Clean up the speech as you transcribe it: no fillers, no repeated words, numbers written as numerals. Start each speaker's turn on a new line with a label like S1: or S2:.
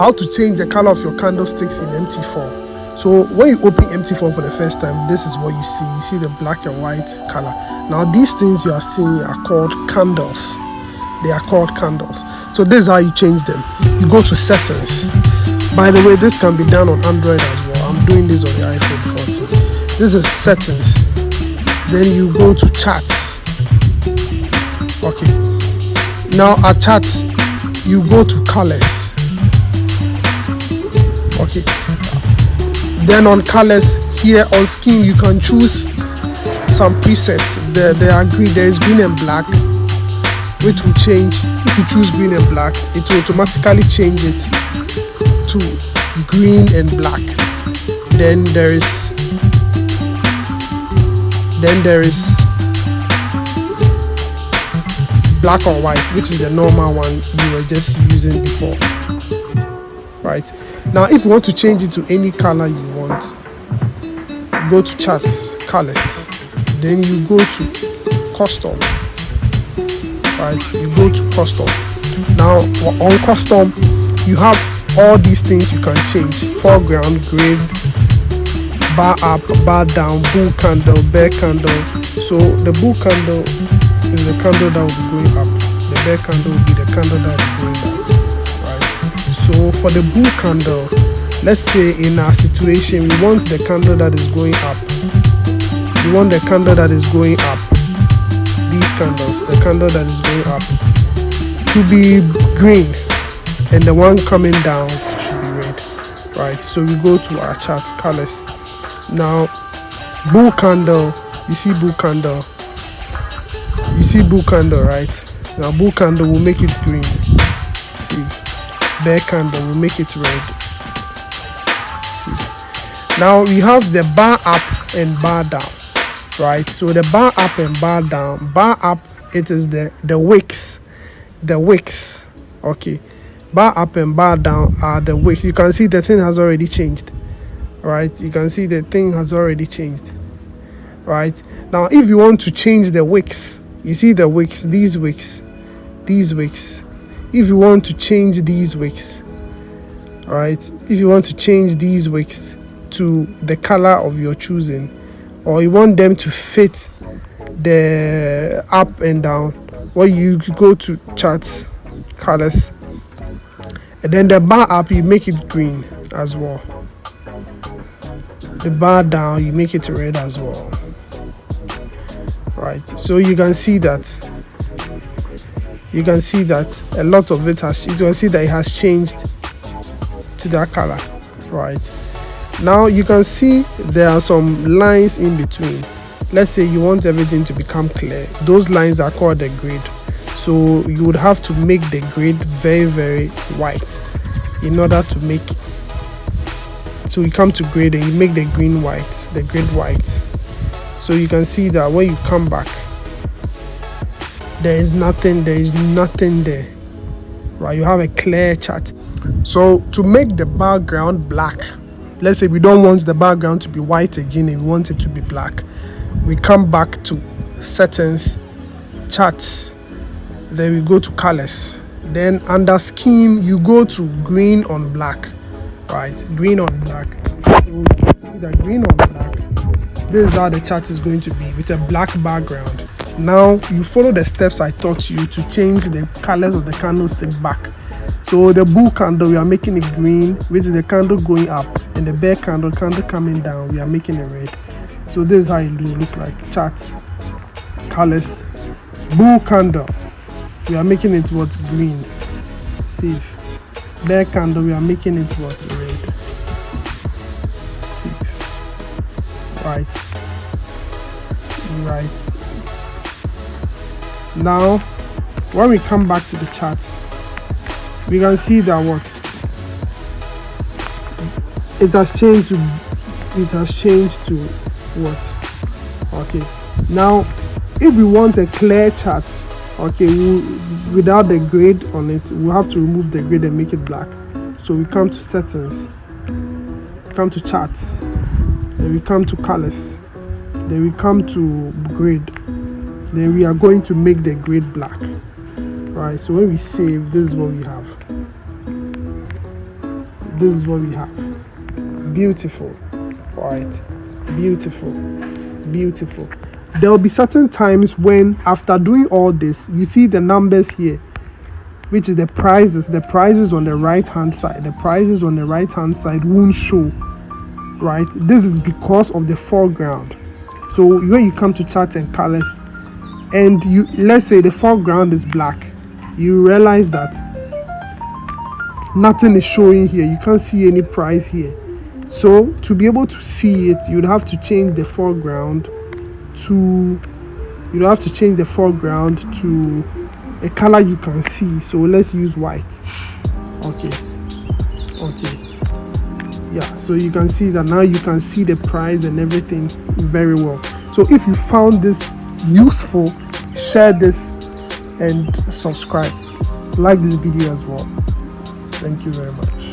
S1: how to change the color of your candlesticks in MT4. So when you open MT4 for the first time, this is what you see. You see the black and white color. Now these things you are seeing are called candles. They are called candles. So this is how you change them. You go to settings. By the way, this can be done on Android as well. I'm doing this on the iPhone 14. This is settings. Then you go to charts. Okay. Now at charts, you go to colors. Okay. Then on colors, here on scheme, you can choose some presets. There are green. There is green and black, which will change. If you choose green and black, it will automatically change it to green and black. Then there is black or white, which is the normal one you were just using before. Right now, if you want to change it to any color you want, go to charts, colors, then you go to custom. Right, you go to custom. Now on custom, you have all these things you can change: foreground, grid, bar up, bar down, bull candle, bear candle. So the bull candle is the candle that will be going up. The bear candle will be the candle that will be going down. So for the bull candle, let's say in our situation, we want the candle that is going up. We want the candle that is going up. These candles, the candle that is going up, to be green, and the one coming down should be red. Right. So we go to our chart colors. Now, bull candle. You see bull candle. You see bull candle, right? Now bull candle will make it green. See. Bear candle will make it red. See. Now we have the bar up and bar down, right? So the bar up and bar down. Bar up, it is the wicks, okay. Bar up and bar down are the wicks. You can see the thing has already changed, right? You can see the thing has already changed, right? Now if you want to change the wicks, you see the wicks, these wicks. If you want to change these wicks, right? If you want to change these wicks to the color of your choosing, or you want them to fit the up and down, well, you go to charts, colors, and then the bar up, you make it green as well. The bar down, you make it red as well. Right, so you can see that a lot of it has, you can see that it has changed to that color. Right, now you can see there are some lines in between. Let's say you want everything to become clear. Those lines are called the grid. So you would have to make the grid very, very white in order to make it. So you come to grid and you make the green white, the grid white. So you can see that when you come back, there is nothing there, right? You have a clear chart. So to make the background black, let's say we don't want the background to be white again and we want it to be black, we come back to settings, charts, then we go to colors, then under scheme you go to green on black, right? Green on black. So you see that green on black, this is how the chart is going to be with a black background. Now you follow the steps I taught you to change the colors of the candlestick back. So the bull candle, we are making it green, which is the candle going up, and the bear candle coming down, we are making it red. So this is how it will look like. Charts, colors, bull candle, we are making it what? Green. See, bear candle, we are making it what? Red. See, right. Now when we come back to the chart, we can see that what it has changed to what? Okay, now if we want a clear chart, okay, without the grid on it, we'll have to remove the grid and make it black. So we come to settings, come to charts, then we come to colors, then we come to grid, then we are going to make the grid black. Right, so when we save, this is what we have. this is what we have. Beautiful, right? Beautiful. There will be certain times when, after doing all this, you see the numbers here, which is the prices on the right hand side. The prices on the right hand side won't show, right? This is because of the foreground. So when you come to charts and colors, and let's say the foreground is black, you realize that nothing is showing here. You can't see any price here. So to be able to see it, you'd have to change the foreground to a color you can see. So let's use white. Okay, yeah, so you can see that now you can see the price and everything very well. So if you found this useful, share this and subscribe. Like this video as well. Thank you very much.